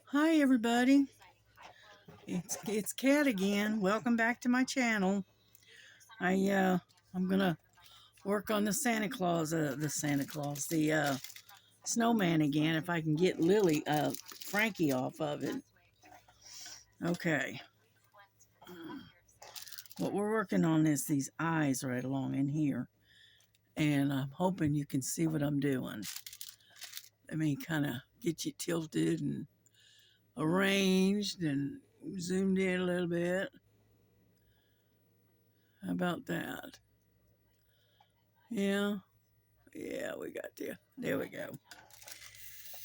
Hi everybody, it's Kat again. Welcome back to my channel. I'm gonna work on the snowman again. If I can get Frankie off of it. Okay, what we're working on is these eyes right along in here, and I'm hoping you can see what I'm doing. Let me kind of get you tilted and arranged and zoomed in a little bit. How about that? Yeah. Yeah, we got there. There we go.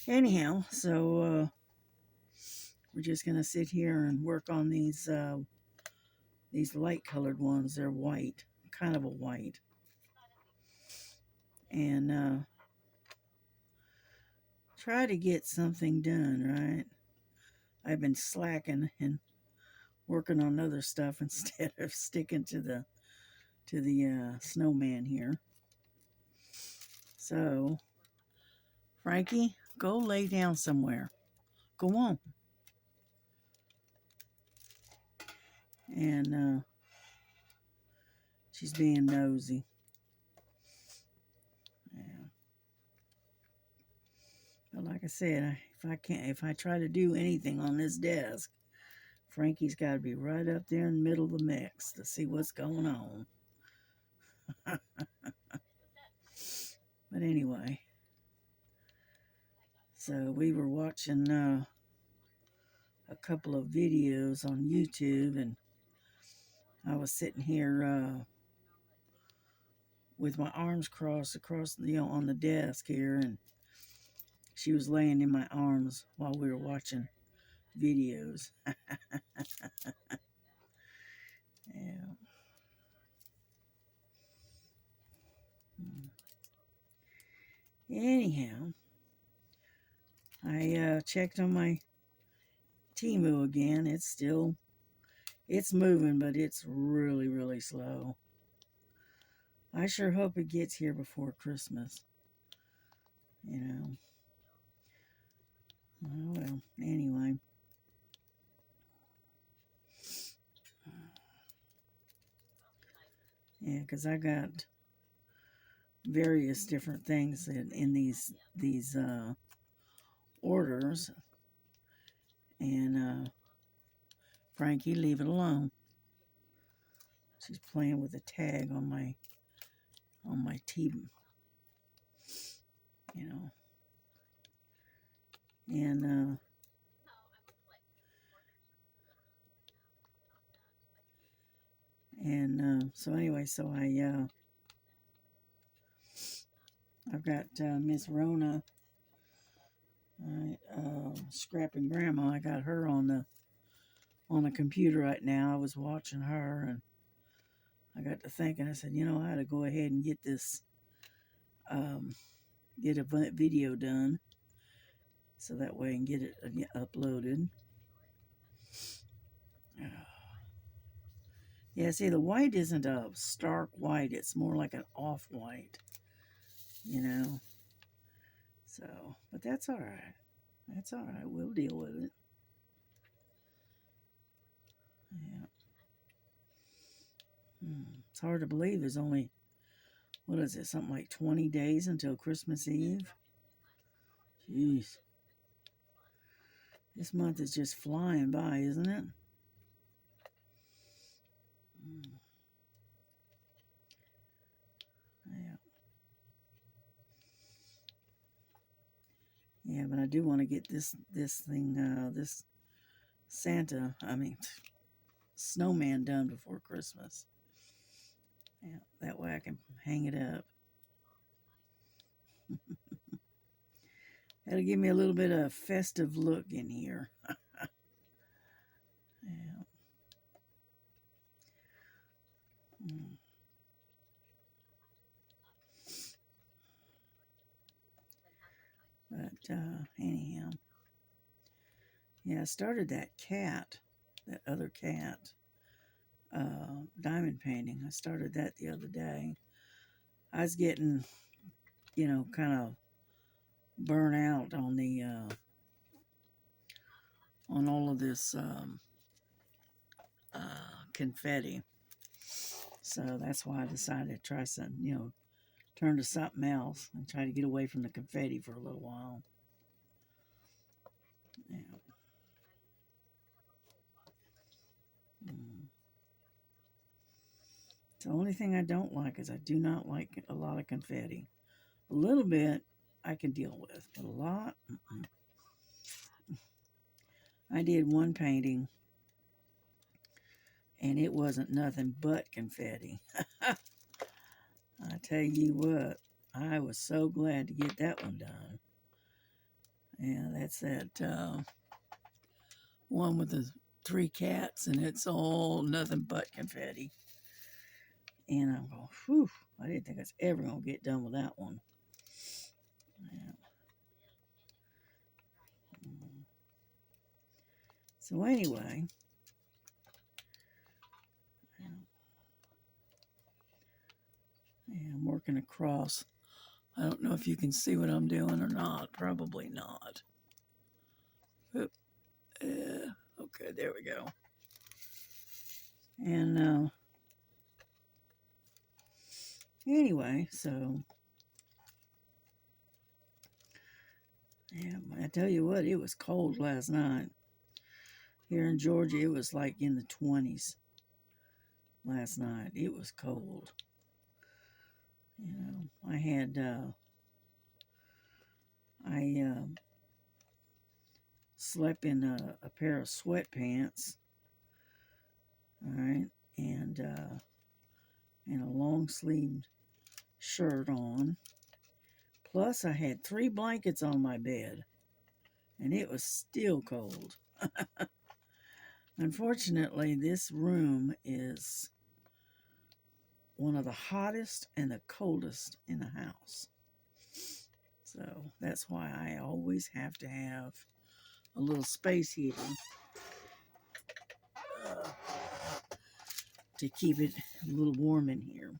Anyhow, we're just gonna sit here and work on these light colored ones. They're white, kind of a white, and try to get something done. Right? I've been slacking and working on other stuff instead of sticking to the snowman here. So, Frankie, go lay down somewhere. Go on. And she's being nosy. Yeah. But like I said, if I try to do anything on this desk, Frankie's got to be right up there in the middle of the mix to see what's going on. But anyway, so we were watching a couple of videos on YouTube, and I was sitting here with my arms crossed across, on the desk here, and she was laying in my arms while we were watching videos. Yeah. Anyhow, I checked on my Timu again. It's moving, but it's really, really slow. I sure hope it gets here before Christmas. You know. Oh well. Anyway. Yeah, because I got various different things in these orders, and Frankie, leave it alone. She's playing with a tag on my team, you know, and so anyway, so I've got Miss Rona, scrapping grandma. I got her on the computer right now. I was watching her, and I got to thinking. I said, I ought to go ahead and um, get a video done, so that way I can get it uploaded. Yeah, see, the white isn't a stark white; it's more like an off white, you know. So, but that's all right. That's all right. We'll deal with it. Yeah. It's hard to believe there's only, what is it, something like 20 days until Christmas Eve? Jeez. This month is just flying by, isn't it? Mm, yeah. Yeah, but I do want to get this snowman done before Christmas. Yeah, that way I can hang it up. That'll give me a little bit of festive look in here. Yeah. Mm. But anyhow, yeah, I started that other cat, diamond painting. I started that the other day. I was getting, kind of burnt out on all of this confetti. So that's why I decided to try some, turn to something else and try to get away from the confetti for a little while. Yeah. Mm. The only thing I don't like is I do not like a lot of confetti. A little bit I can deal with, but a lot, mm-mm. I did one painting and it wasn't nothing but confetti. I tell you what, I was so glad to get that one done. Yeah, that's that one with the 3 cats, and it's all nothing but confetti. And I'm going, whew, I didn't think I was ever going to get done with that one. Yeah. So anyway, I'm working across. I don't know if you can see what I'm doing or not. Probably not. Oop. Okay, there we go. And anyway, so yeah, I tell you what, it was cold last night. Here in Georgia, it was like in the 20s last night. It was cold. I had I slept in a pair of sweatpants, all right, and a long sleeved shirt on. Plus, I had 3 blankets on my bed, and it was still cold. Unfortunately, this room is one of the hottest and the coldest in the house. So that's why I always have to have a little space heating uh, to keep it a little warm in here,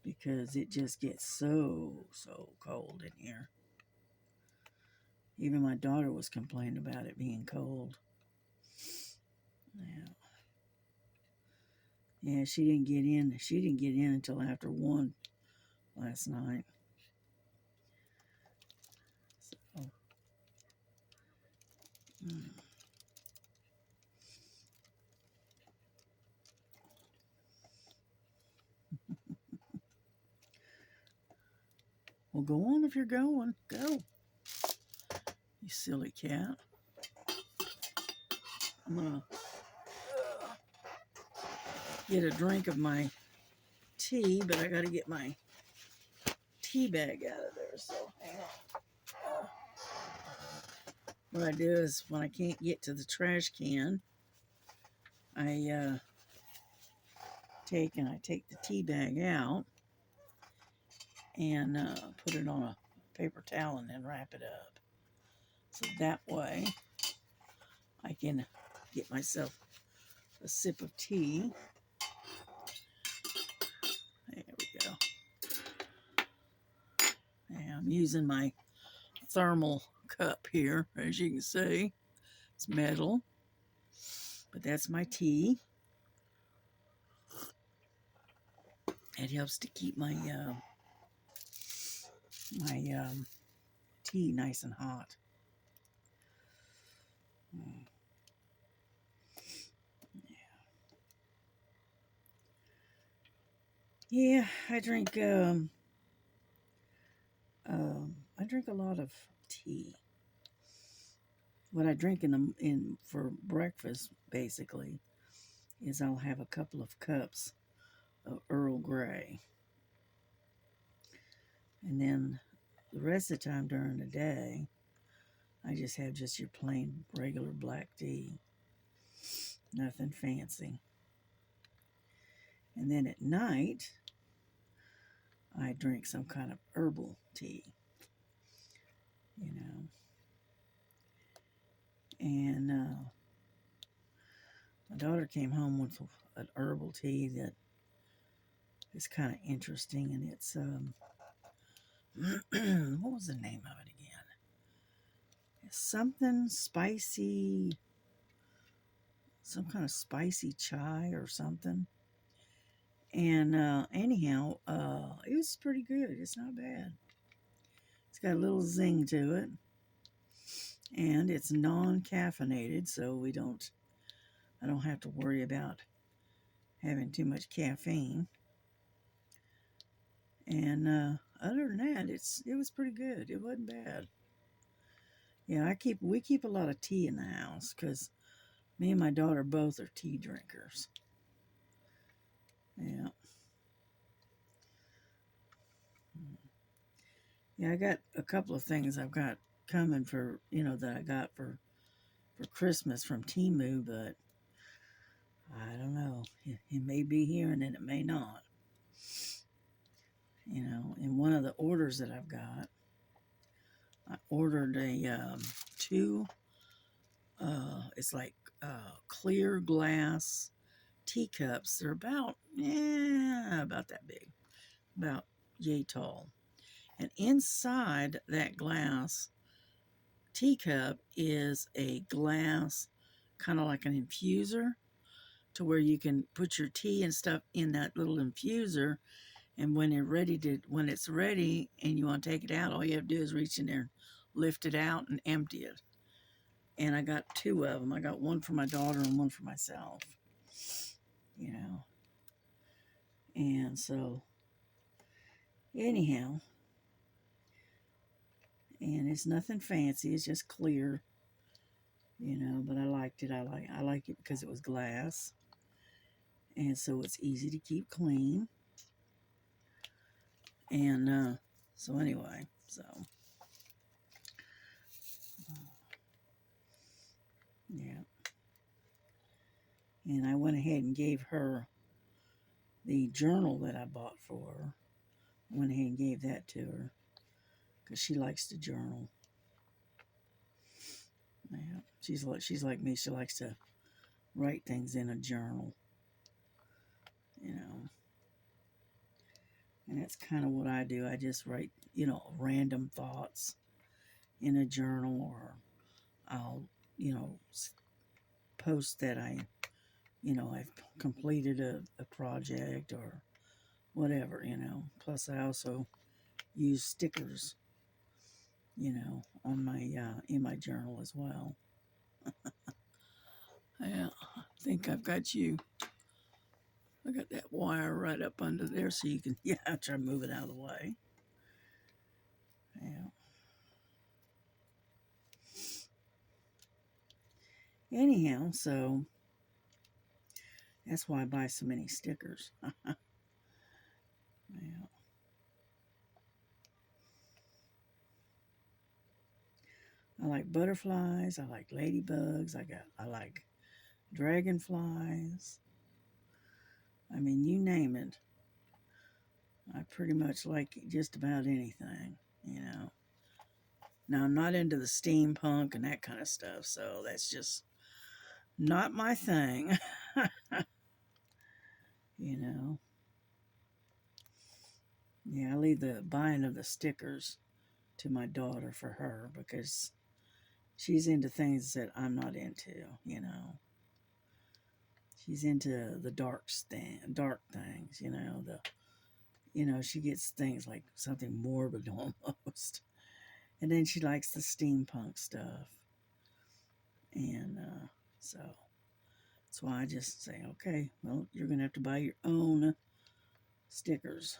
because it just gets so cold in here. Even my daughter was complaining about it being cold. Yeah. Yeah, she didn't get in. She didn't get in until after 1 last night. So, mm. Well, go on if you're going. Go. You silly cat. I'm going to get a drink of my tea, but I got to get my tea bag out of there. So, hang on. What I do is when I can't get to the trash can, I take the tea bag out and put it on a paper towel and then wrap it up. So that way I can get myself a sip of tea. There we go. And I'm using my thermal cup here, as you can see. It's metal, but that's my tea. It helps to keep my tea nice and hot. Yeah, I drink a lot of tea. What I drink in for breakfast basically is I'll have a couple of cups of Earl Grey, and then the rest of the time during the day I just have just your plain regular black tea, nothing fancy. And then at night I drink some kind of herbal tea, you know. And my daughter came home with an herbal tea that is kind of interesting, and it's what was the name of it again? something spicy, some kind of spicy chai or something. And anyhow, it was pretty good. It's not bad. It's got a little zing to it, and it's non-caffeinated, so I don't have to worry about having too much caffeine. And other than that, it was pretty good. It wasn't bad. Yeah, we keep a lot of tea in the house because me and my daughter both are tea drinkers. Yeah. Yeah, I got a couple of things I've got coming for, that I got for Christmas from Timu, but I don't know. It may be here and then it may not. In one of the orders that I've got, I ordered two, it's like clear glass teacups. They're about that big, about yay tall. And inside that glass teacup is a glass, kind of like an infuser, to where you can put your tea and stuff in that little infuser. And when it's ready and you want to take it out, all you have to do is reach in there, lift it out, and empty it. And I got two of them. I got one for my daughter and one for myself. You know. And so, anyhow, and it's nothing fancy. It's just clear. But I liked it. I liked it because it was glass, and so it's easy to keep clean. And so anyway, yeah. And I went ahead and gave her the journal that I bought for her. I went ahead and gave that to her because she likes to journal. Yeah, she's like me. She likes to write things in a journal. You know, and that's kind of what I do. I just write, random thoughts in a journal, or I'll, post that I've completed a project or whatever. Plus, I also use stickers, on my in my journal as well. Yeah, I think I've got you. I got that wire right up under there, so you can. Yeah, I'll try to move it out of the way. Yeah. Anyhow, so that's why I buy so many stickers. Yeah. I like butterflies. I like ladybugs. I like dragonflies. I mean, you name it. I pretty much like just about anything. Now, I'm not into the steampunk and that kind of stuff, so that's just not my thing. you know. Yeah, I leave the buying of the stickers to my daughter for her because she's into things that I'm not into. She's into the dark things. She gets things like something morbid almost. And then she likes the steampunk stuff. And so that's why I just say, okay, well, you're going to have to buy your own stickers.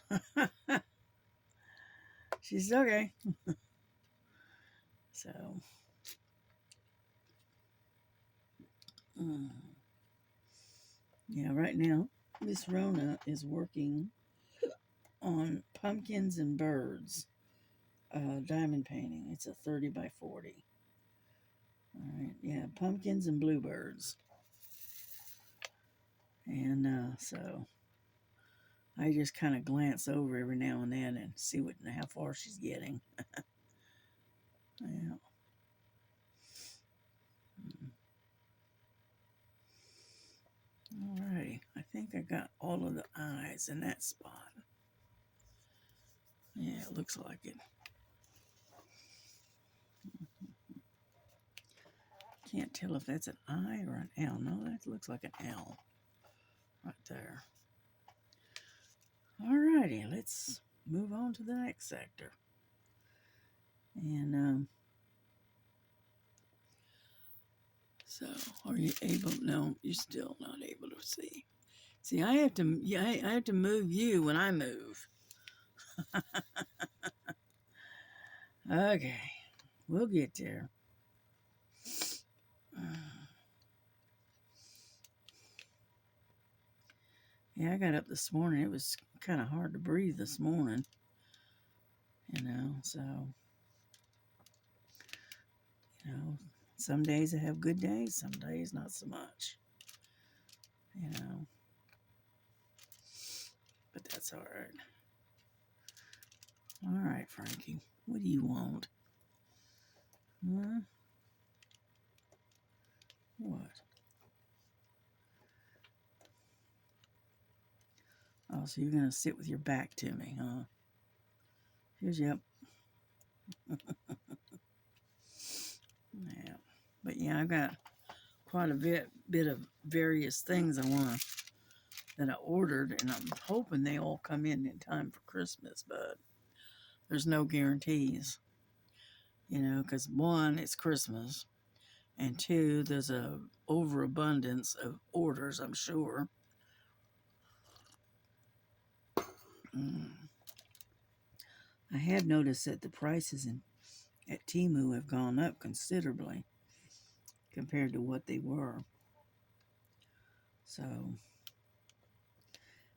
She says, okay. So, mm, yeah, right now, Miss Rona is working on pumpkins and birds, diamond painting. It's a 30 by 40. All right, yeah, pumpkins and bluebirds. And so I just kind of glance over every now and then and see how far she's getting. Yeah. Alrighty, I think I got all of the eyes in that spot. Yeah, it looks like it. Can't tell if that's an I or an L. No, that looks like an L right there. Alrighty, let's move on to the next sector. And so, are you able? No, you're still not able to see. See, I have to. Yeah, I have to move you when I move. Okay, we'll get there. Yeah, I got up this morning. It was kind of hard to breathe this morning, so, some days I have good days, some days not so much, but that's all right. All right, Frankie, what do you want? Huh? What? Oh, so you're going to sit with your back to me, huh? Here's, yep. Yeah. But yeah, I've got quite a bit of various things that I ordered, and I'm hoping they all come in time for Christmas, but there's no guarantees, because one, it's Christmas, and two, there's a overabundance of orders, I'm sure. I have noticed that the prices at Temu have gone up considerably compared to what they were. So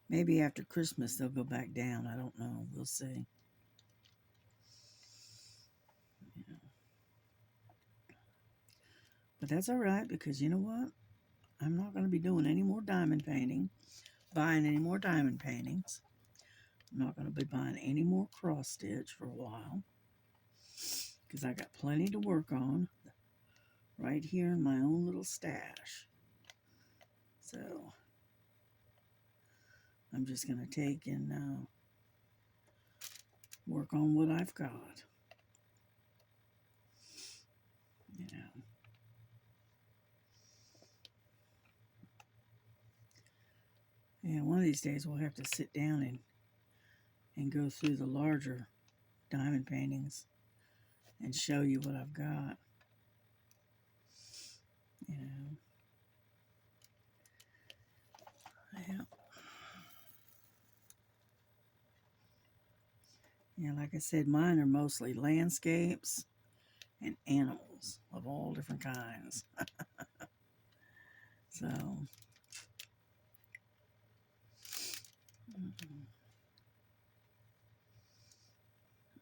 maybe after Christmas they'll go back down. I don't know. We'll see. Yeah. But that's all right, because you know what? I'm not going to be doing any more diamond painting, buying any more diamond paintings. I'm not going to be buying any more cross stitch for a while, because I got plenty to work on right here in my own little stash. So I'm just going to take and work on what I've got. Yeah, one of these days we'll have to sit down and go through the larger diamond paintings and show you what I've got. Yeah. Yeah, like I said, mine are mostly landscapes and animals of all different kinds. So,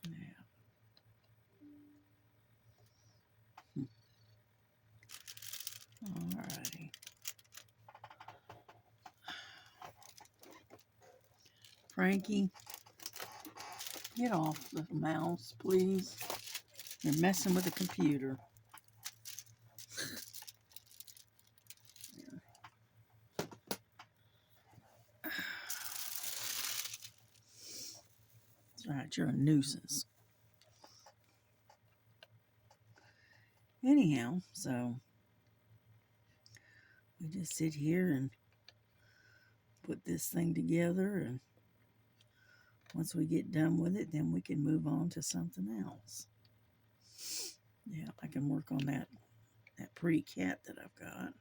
yeah. Alrighty. Frankie, get off, little mouse, please. You're messing with the computer. That's right, you're a nuisance. Anyhow, so we just sit here and put this thing together, and once we get done with it, then we can move on to something else. Yeah, I can work on that pretty cat that I've got.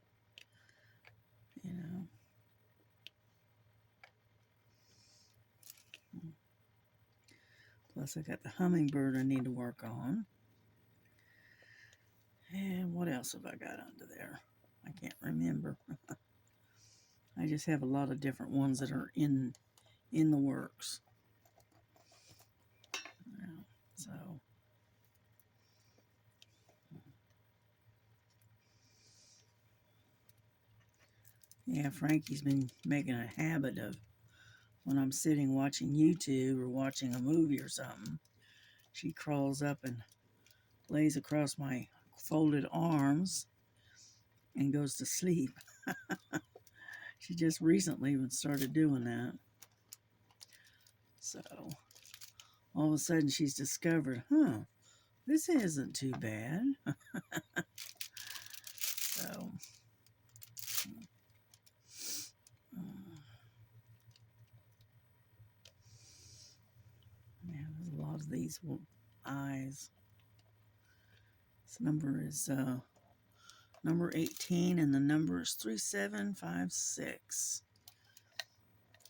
Plus I got the hummingbird I need to work on. And what else have I got under there? I can't remember. I just have a lot of different ones that are in the works. Yeah, so yeah, Frankie's been making a habit of, when I'm sitting watching YouTube or watching a movie or something, she crawls up and lays across my folded arms and goes to sleep. She just recently started doing that. So all of a sudden she's discovered, this isn't too bad. these eyes. This number is number 18, and the number is 3756.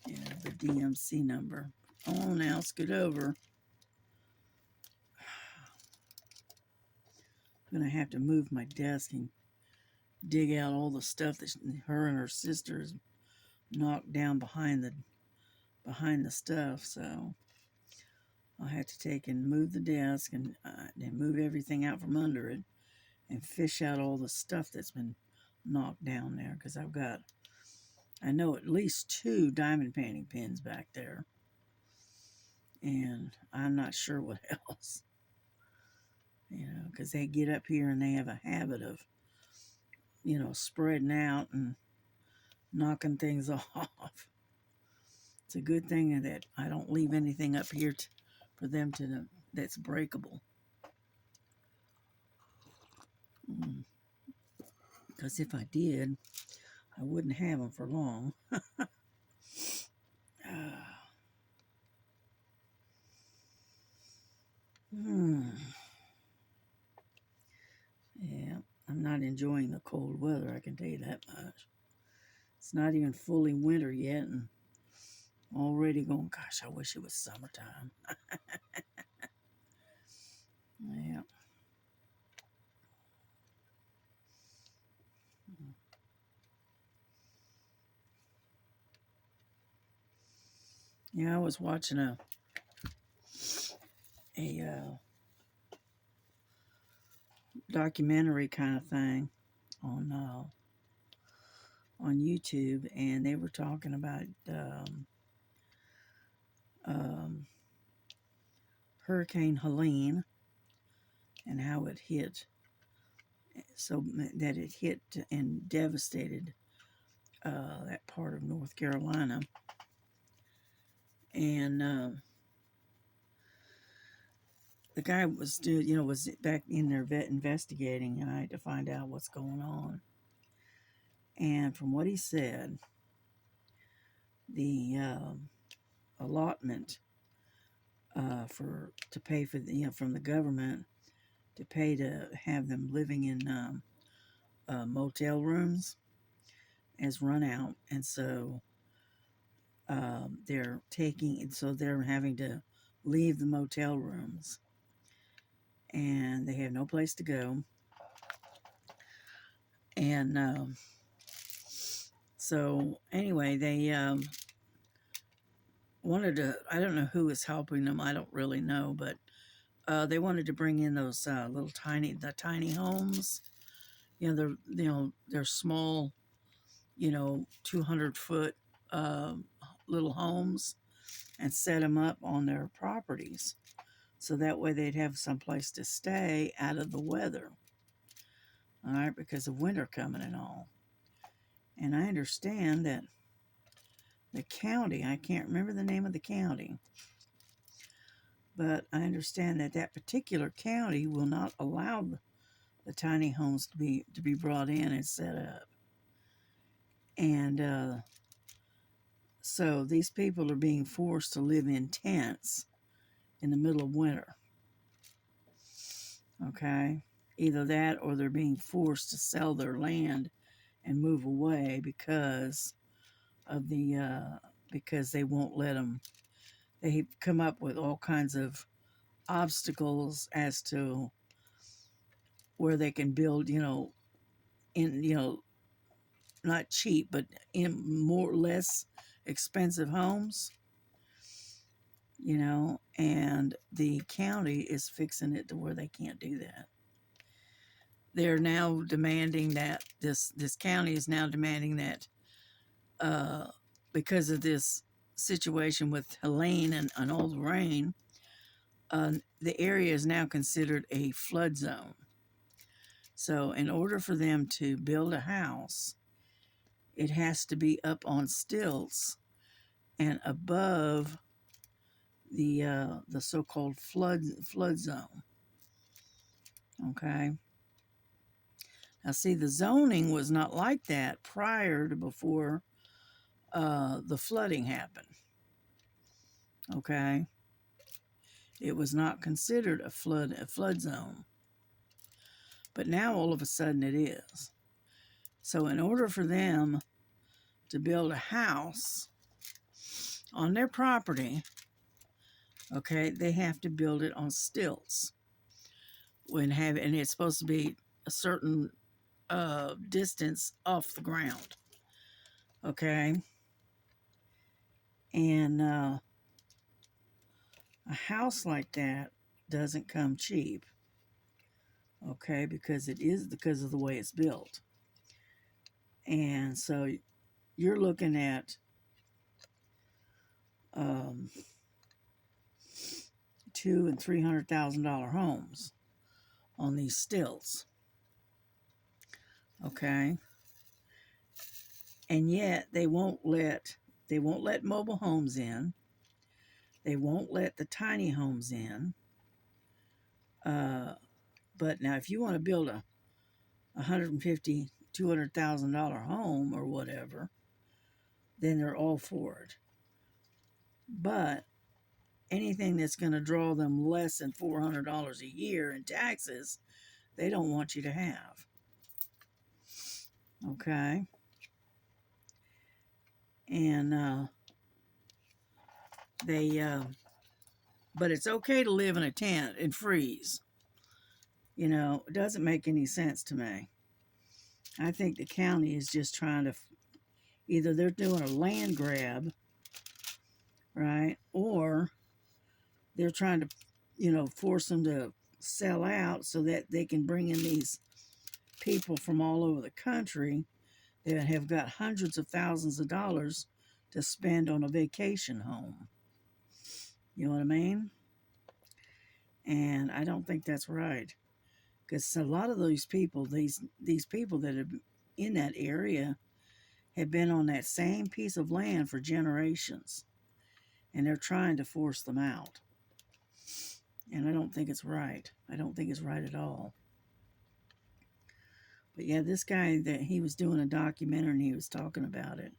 Yeah, the DMC number. Oh, now scoot over. I'm going to have to move my desk and dig out all the stuff that her and her sisters knocked down behind the stuff. So I'll have to take and move the desk and move everything out from under it and fish out all the stuff that's been knocked down there, because I know at least 2 diamond painting pins back there, and I'm not sure what else, because they get up here and they have a habit of, spreading out and knocking things off. It's a good thing that I don't leave anything up here for them that's breakable. Because if I did, I wouldn't have them for long. Yeah, I'm not enjoying the cold weather, I can tell you that much. It's not even fully winter yet, and already going, gosh, I wish it was summertime. Yeah. Yeah, I was watching a documentary kind of thing on YouTube, and they were talking about Hurricane Helene and how it hit, so that it hit and devastated that part of North Carolina. And the guy was back in there investigating, and I had to find out what's going on. And from what he said, the allotment to pay for from the government to pay to have them living in motel rooms has run out, and so they're having to leave the motel rooms, and they have no place to go. And so anyway, they wanted to, I don't know who was helping them, I don't really know, but they wanted to bring in those little tiny homes. They're small, 200-foot little homes, and set them up on their properties, so that way they'd have some place to stay out of the weather. All right, because of winter coming and all. And I understand that the county, I can't remember the name of the county, but I understand that that particular county will not allow the tiny homes to be brought in and set up. And so these people are being forced to live in tents in the middle of winter. Okay? Either that, or they're being forced to sell their land and move away because they won't let them. They come up with all kinds of obstacles as to where they can build, not cheap, but in more or less expensive homes, and the county is fixing it to where they can't do that. They're now demanding that this county is now demanding that because of this situation with Helene and all the rain, the area is now considered a flood zone. So in order for them to build a house, it has to be up on stilts and above the so-called flood zone. Okay. Now, see, the zoning was not like that before the flooding happened. Okay. It was not considered a flood zone. But now all of a sudden it is. So in order for them to build a house on their property, okay, they have to build it on stilts. And it's supposed to be a certain distance off the ground. Okay. And a house like that doesn't come cheap. Okay, because of the way it's built. And so you're looking at $200,000 and $300,000 homes on these stilts. Okay, and yet they won't let mobile homes in. They won't let the tiny homes in. But now, if you want to build a $150,000, $200,000 home or whatever, then they're all for it. But anything that's going to draw them less than $400 a year in taxes, they don't want you to have. Okay? And but it's okay to live in a tent and freeze. It doesn't make any sense to me. I think the county is just trying to, either they're doing a land grab, right? Or they're trying to, force them to sell out so that they can bring in these people from all over the country that have got hundreds of thousands of dollars to spend on a vacation home. You know what I mean? And I don't think that's right, because a lot of those people, these people that are in that area, have been on that same piece of land for generations, and they're trying to force them out. And I don't think it's right. I don't think it's right at all. But yeah, this guy, that he was doing a documentary and he was talking about it.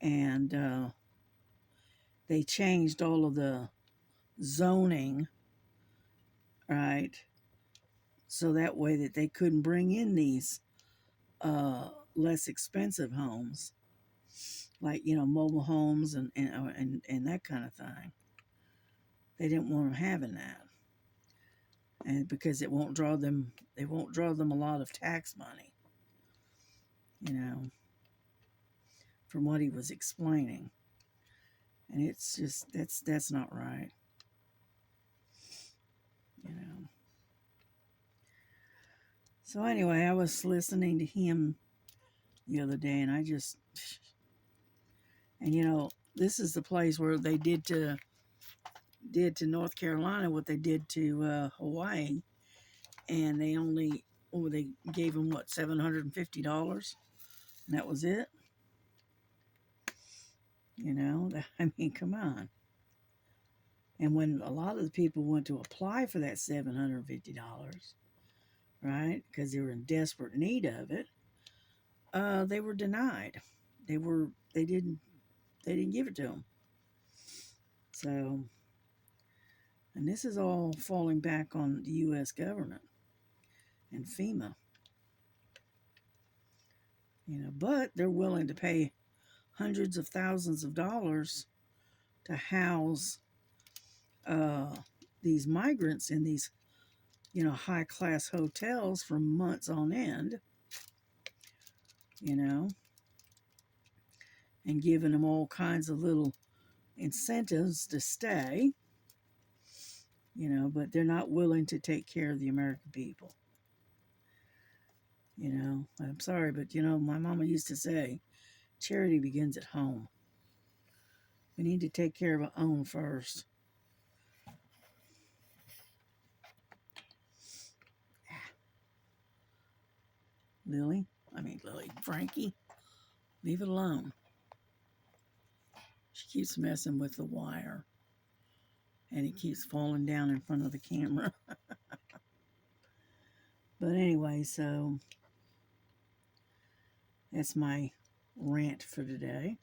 And they changed all of the zoning, right? So that way that they couldn't bring in these less expensive homes, like, mobile homes and that kind of thing. They didn't want them having that. And because they won't draw them a lot of tax money, from what he was explaining. And it's just, that's not right. So anyway, I was listening to him the other day, and this is the place where they did to North Carolina what they did to Hawaii, and they gave them $750, and that was it. I mean, come on. And when a lot of the people went to apply for that $750, right, because they were in desperate need of it, they were denied. They didn't give it to them. So, and this is all falling back on the U.S. government and FEMA. But they're willing to pay hundreds of thousands of dollars to house these migrants in these, high-class hotels for months on end, and giving them all kinds of little incentives to stay, but they're not willing to take care of the American people. I'm sorry, but my mama used to say, charity begins at home. We need to take care of our own first. Frankie, leave it alone. She keeps messing with the wire, and it keeps falling down in front of the camera. But anyway, so that's my rant for today.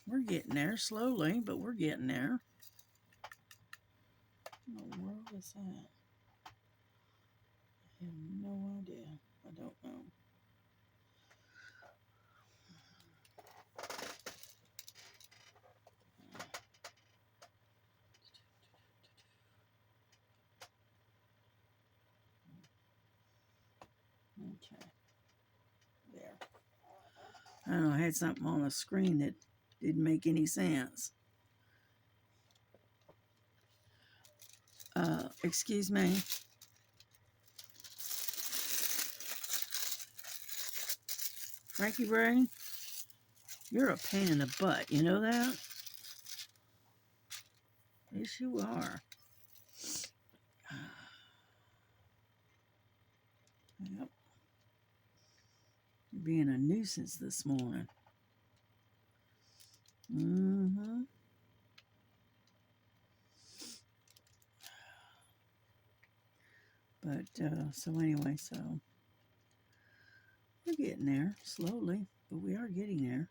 We're getting there slowly, but we're getting there. What the world is that? I have no idea. I don't know. Okay. There. I don't know. I had something on the screen that didn't make any sense. Excuse me. Frankie Bray, you're a pain in the butt. You know that? Yes, you are. Yep. You're being a nuisance this morning. Mm-hmm. But, so anyway, so we're getting there slowly, but we are getting there.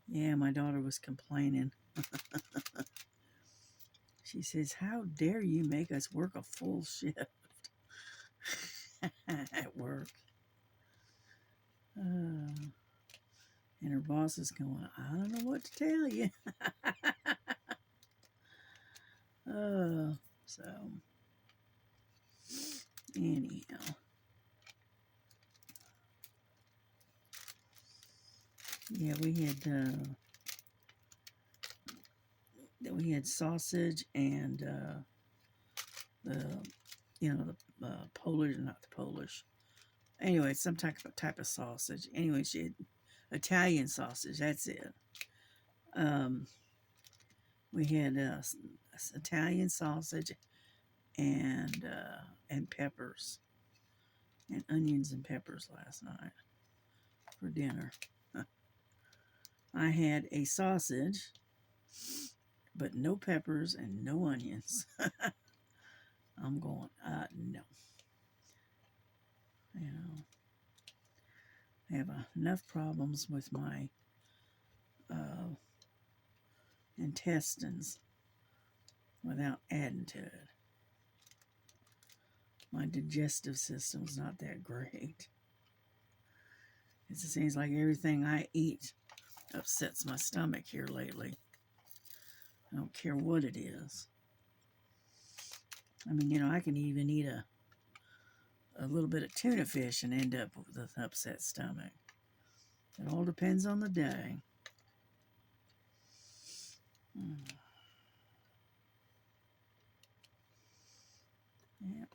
Yeah, my daughter was complaining. She says, how dare you make us work a full shift at work? And her boss is going, I don't know what to tell you. So, anyhow. Yeah, we had sausage and the Polish, not the Polish. Anyway, some type of sausage. Anyway, she had Italian sausage. That's it. We had Italian sausage and peppers and onions and peppers last night for dinner. I had a sausage, but no peppers and no onions. I'm going, no. You know, I have enough problems with my intestines without adding to it. My digestive system's not that great. It seems like everything I eat upsets my stomach here lately. I don't care what it is. I mean, I can even eat a little bit of tuna fish and end up with an upset stomach. It all depends on the day. Yeah.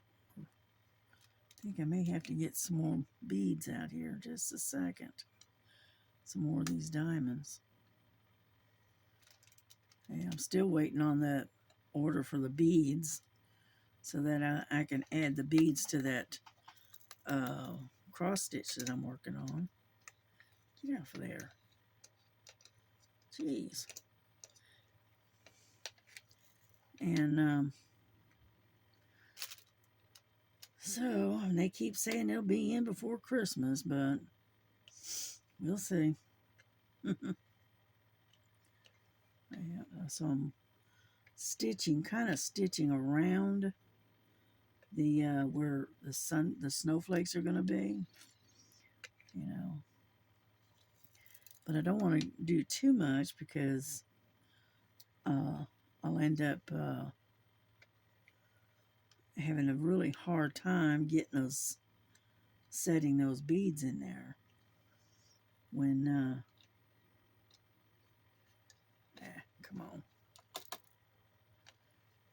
I think I may have to get some more beads out here. Just a second. Some more of these diamonds. Yeah, I'm still waiting on that order for the beads so that I can add the beads to that cross stitch that I'm working on. Get off of there. Jeez. And so they keep saying they'll be in before Christmas, but we'll see. Yeah, so I'm kind of stitching around the where the snowflakes are going to be, But I don't want to do too much because I'll end up having a really hard time setting those beads in there when come on.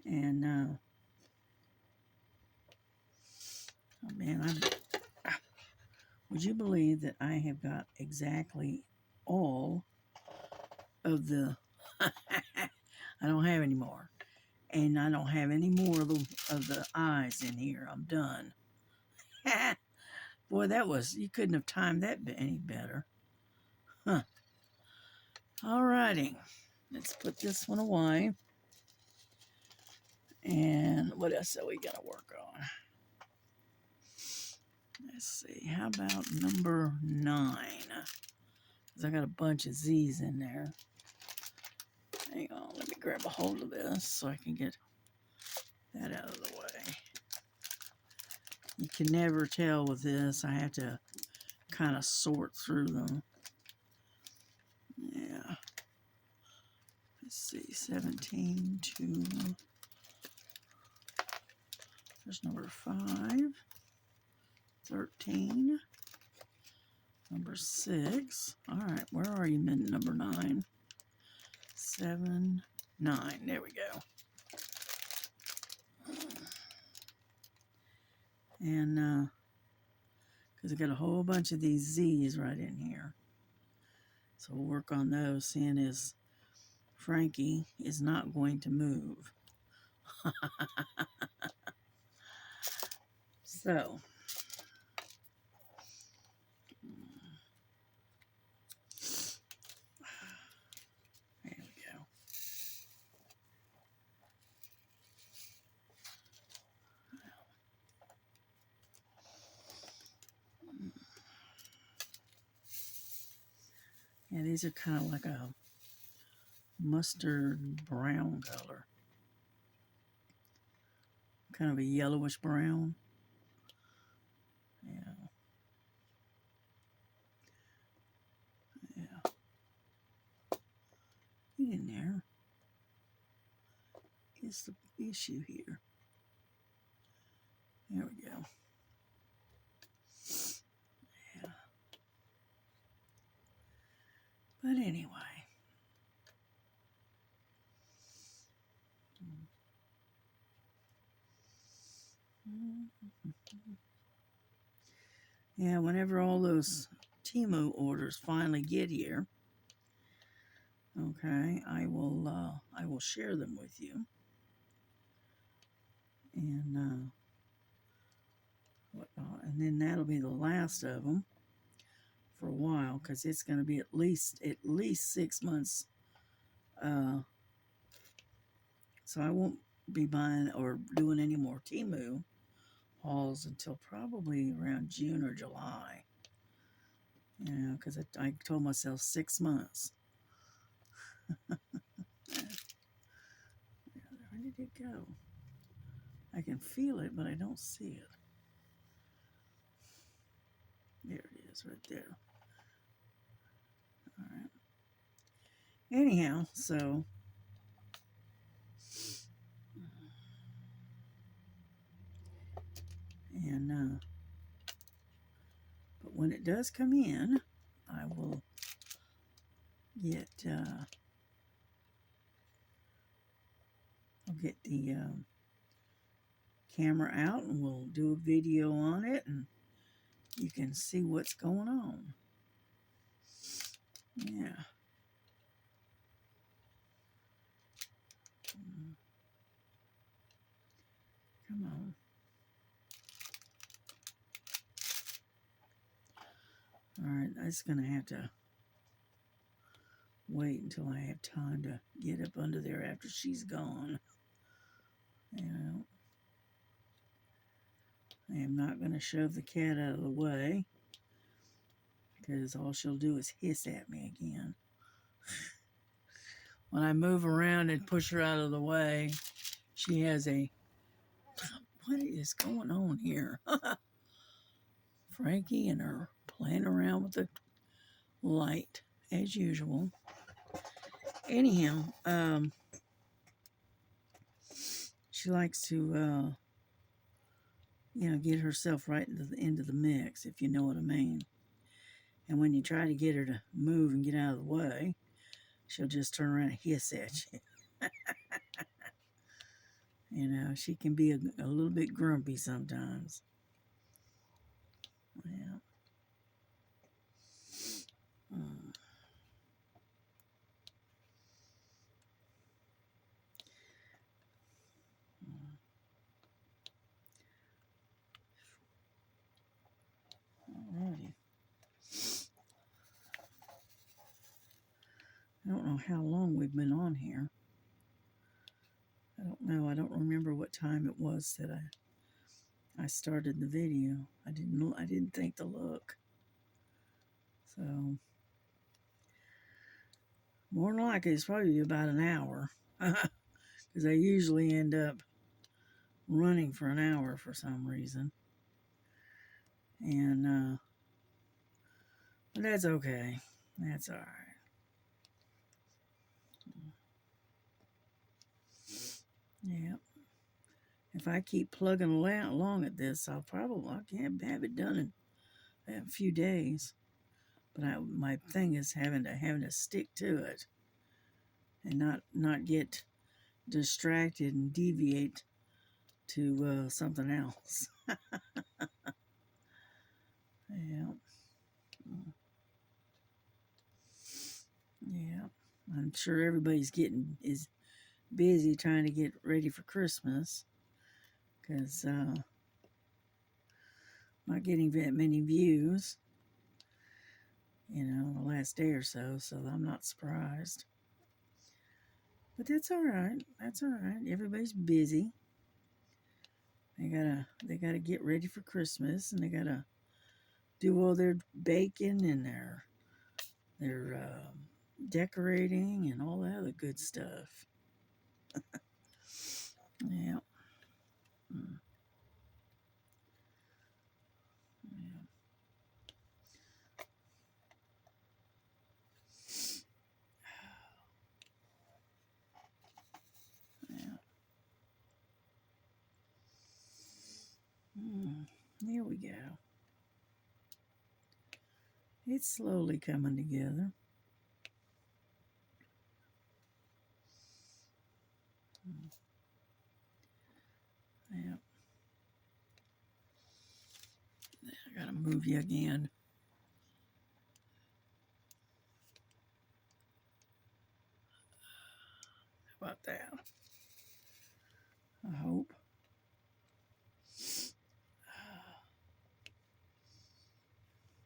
And oh man, would you believe that I have got exactly all of the I don't have any more, and I don't have any more of the eyes in here. I'm done. Boy, you couldn't have timed that any better. Huh. Alrighty, let's put this one away. And what else are we going to work on? Let's see. How about number 9? Because I got a bunch of Z's in there. Hang on. Let me grab a hold of this so I can get that out of the way. You can never tell with this. I have to kind of sort through them. Yeah. Let's see. 17 to... There's number 5. 13. Number 6. All right. Where are you, number 9? 7, 9. There we go. And because I got a whole bunch of these Z's right in here. So we'll work on those, seeing as Frankie is not going to move. So, there we go. Yeah, these are kind of like a mustard brown color. Kind of a yellowish brown. Yeah. Yeah. Get in there. Here's the issue here. There we go. Yeah. But anyway. Yeah, whenever all those Temu orders finally get here, okay, I will share them with you. And whatnot. And then that'll be the last of them for a while, because it's going to be at least 6 months. So I won't be buying or doing any more Temu hauls until probably around June or July. You know, because I told myself 6 months. Where did it go? I can feel it, but I don't see it. There it is, right there. All right. Anyhow, so and but when it does come in, I will get I'll get the camera out and we'll do a video on it, and you can see what's going on. Yeah. Come on. All right, I'm just going to have to wait until I have time to get up under there after she's gone. You know, I am not going to shove the cat out of the way, because all she'll do is hiss at me again. When I move around and push her out of the way, she has a... What is going on here? Frankie and her playing around with the light as usual. Anyhow, she likes to, you know, get herself right into the mix, if you know what I mean. And when you try to get her to move and get out of the way, she'll just turn around and hiss at you. You know, she can be a little bit grumpy sometimes. Yeah. Alrighty. I don't know how long we've been on here. I don't know. I don't remember what time it was that I started the video. I didn't think to look. So more than likely it's probably about an hour. Because I usually end up running for an hour for some reason. And but that's okay. That's all right. Yeah. If I keep plugging along at this, I can't have it done in a few days. But my thing is having to stick to it and not get distracted and deviate to something else. Yeah, yeah. I'm sure everybody's is busy trying to get ready for Christmas because not getting that many views, the last day or so. So I'm not surprised. But that's all right. That's all right. Everybody's busy. They gotta get ready for Christmas, and they gotta do all their baking and their decorating and all that other good stuff. Yeah. Mm, yeah. Yeah. Here we go. It's slowly coming together. Yeah. I gotta move you again. How about that? I hope.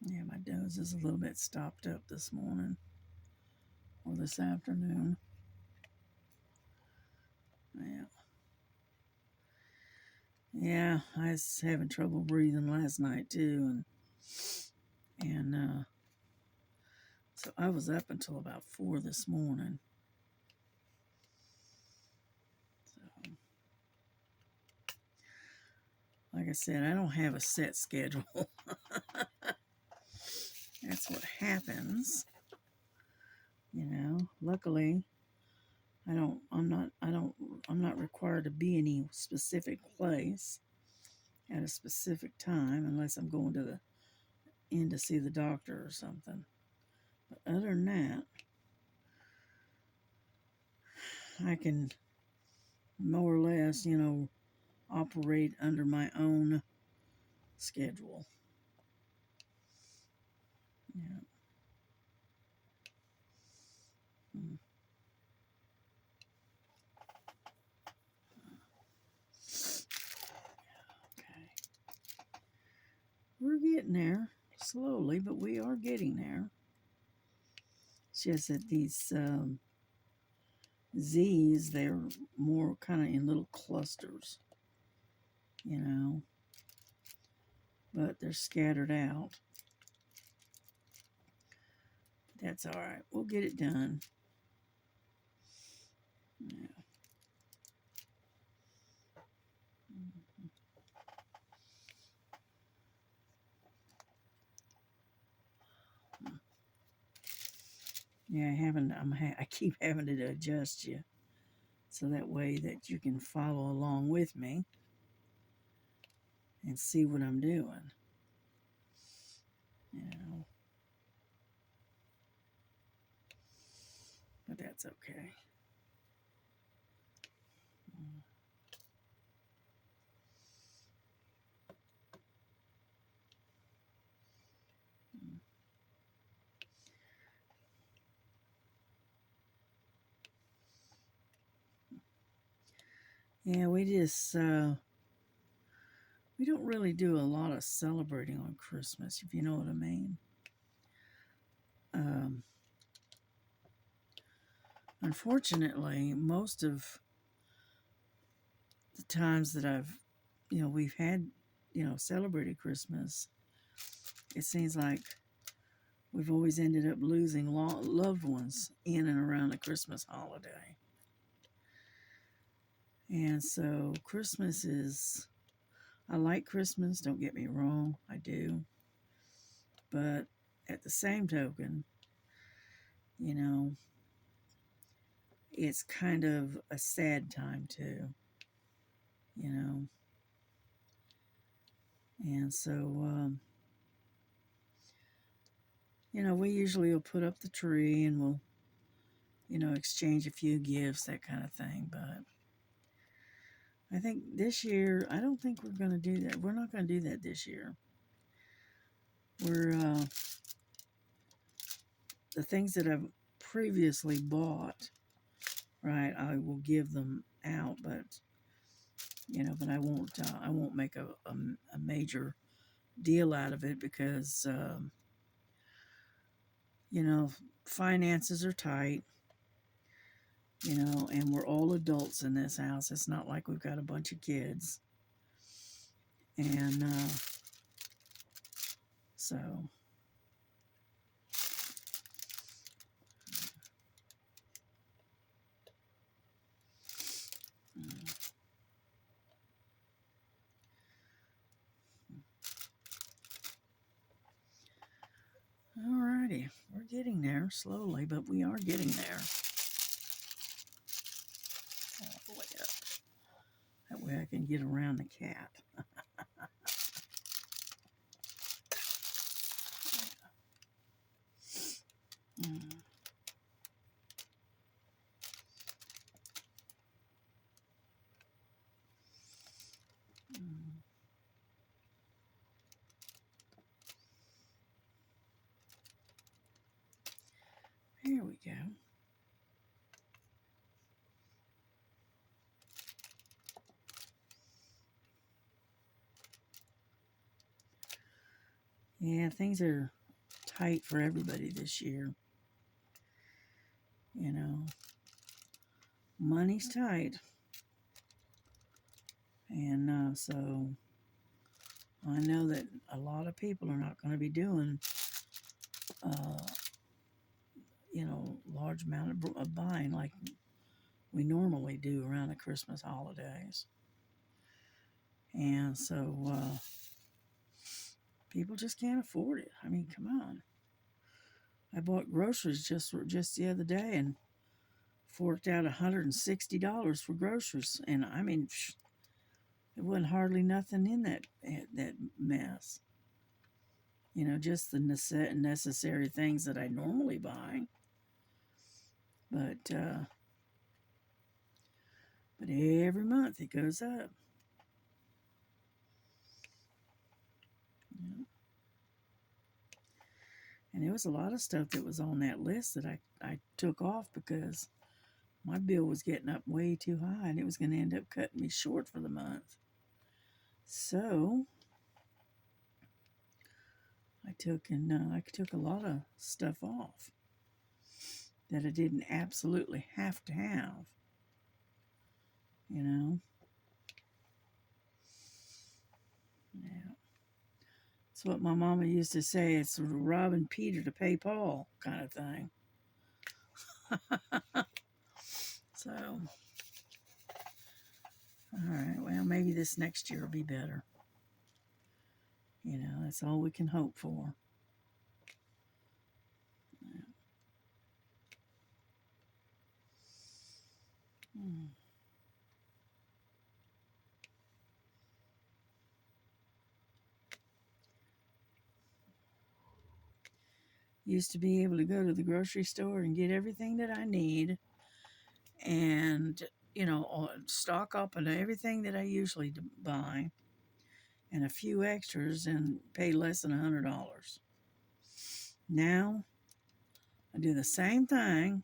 Yeah, my nose is a little bit stopped up this morning or this afternoon. Yeah. Yeah, I was having trouble breathing last night too, and so I was up until about 4 this morning. So, like I said, I don't have a set schedule. That's what happens. Luckily, I'm not required to be any specific place at a specific time unless I'm going to the in to see the doctor or something. But other than that, I can more or less, operate under my own schedule. Yeah. Mm. Okay. We're getting there slowly, but we are getting there. It's just that these Z's, they're more kind of in little clusters, you know, but they're scattered out. That's all right. We'll get it done. Yeah. Yeah, I keep having to adjust you so that way that you can follow along with me and see what I'm doing. You know, but that's okay. Yeah, we don't really do a lot of celebrating on Christmas, if you know what I mean. Um, Unfortunately, most of the times that we've had, celebrated Christmas, it seems like we've always ended up losing loved ones in and around the Christmas holiday. And so I like Christmas, don't get me wrong, I do. But at the same token, you know, it's kind of a sad time too, you know. And so, we usually will put up the tree and we'll, exchange a few gifts, that kind of thing. But I think this year, I don't think we're going to do that. We're not going to do that this year. We're, the things that I've previously bought, right, I will give them out, but, but I won't make a major deal out of it because, finances are tight, and we're all adults in this house. It's not like we've got a bunch of kids. And so, alrighty, we're getting there slowly, but we are getting there. All the way up. That way I can get around the cat. Mm. Mm. Here we go. Yeah, things are tight for everybody this year. Money's tight. And so I know that a lot of people are not going to be doing, uh, large amount of buying like we normally do around the Christmas holidays. And so people just can't afford it. I mean, come on. I bought groceries just the other day and forked out $160 for groceries, and I mean, it wasn't hardly nothing in that mess. Just the necessary things that I normally buy. But every month it goes up. And there was a lot of stuff that was on that list that I took off because my bill was getting up way too high and it was going to end up cutting me short for the month. So I took a lot of stuff off that I didn't absolutely have to have. Yeah. It's what my mama used to say. It's sort of robbing Peter to pay Paul kind of thing. So, all right. Well, maybe this next year will be better. That's all we can hope for. Yeah. Used to be able to go to the grocery store and get everything that I need and, stock up on everything that I usually buy and a few extras and pay less than $100. Now, I do the same thing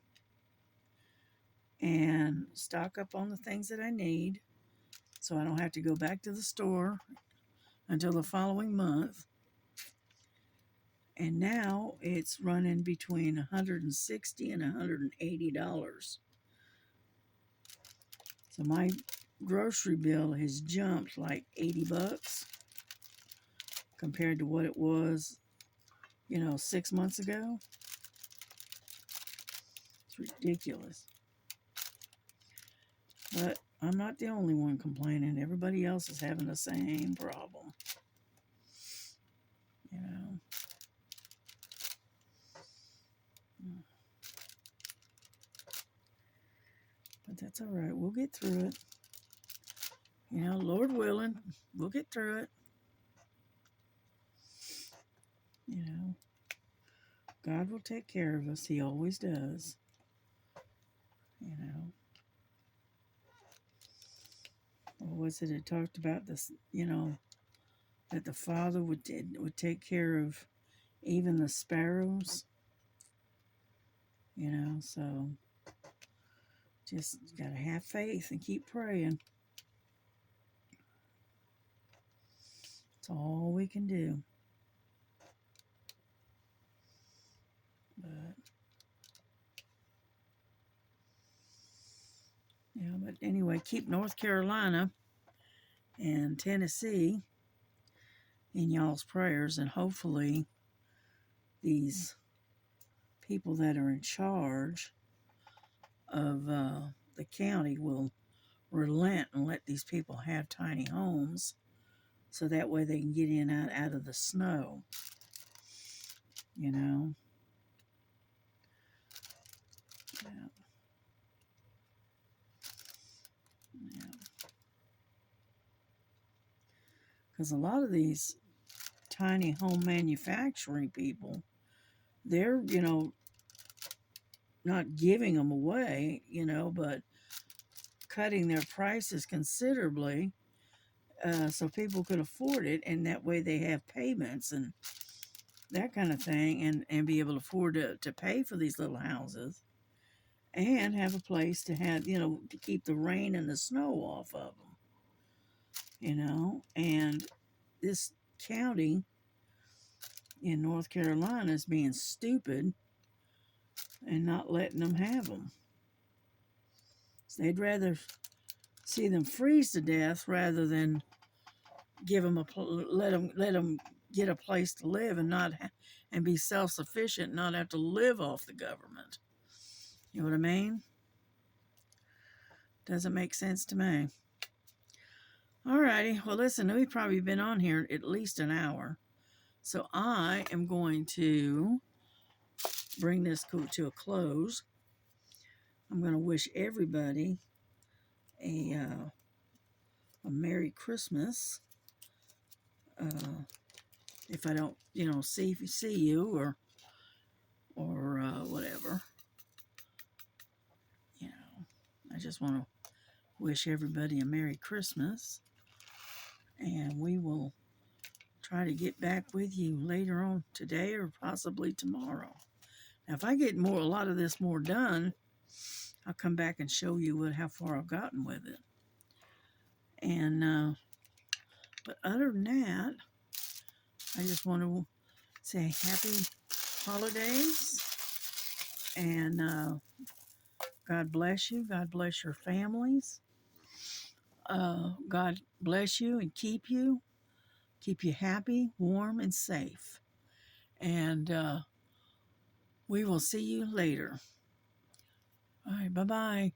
and stock up on the things that I need so I don't have to go back to the store until the following month. And now it's running between $160 and $180. So grocery bill has jumped like $80 compared to what it was, 6 months ago. It's ridiculous. But I'm not the only one complaining. Everybody else is having the same problem. You know. But that's all right. We'll get through it. Lord willing, we'll get through it. God will take care of us. He always does. What was it? It talked about this, that the Father would take care of even the sparrows. So just got to have faith and keep praying. That's all we can do. But anyway, keep North Carolina and Tennessee in y'all's prayers, and hopefully these people that are in charge of the county will relent and let these people have tiny homes so that way they can get in and out of the snow. Yeah. Because a lot of these tiny home manufacturing people, they're, not giving them away, but cutting their prices considerably so people could afford it, and that way they have payments and that kind of thing, and be able to afford to pay for these little houses and have a place to have, to keep the rain and the snow off of them, and this county in North Carolina is being stupid and not letting them have them. So they'd rather see them freeze to death rather than give them let them get a place to live and not and be self-sufficient, not have to live off the government. You know what I mean? Doesn't make sense to me. Alrighty, well listen, we've probably been on here at least an hour, so I am going to bring this to a close. I'm going to wish everybody a Merry Christmas. If I don't, see you or whatever, I just want to wish everybody a Merry Christmas, and we will try to get back with you later on today or possibly tomorrow. Now, if I get a lot of this more done, I'll come back and show you how far I've gotten with it. And but other than that, I just want to say happy holidays, and God bless you. God bless your families. God bless you and keep you happy, warm, and safe. And we will see you later. All right, bye-bye.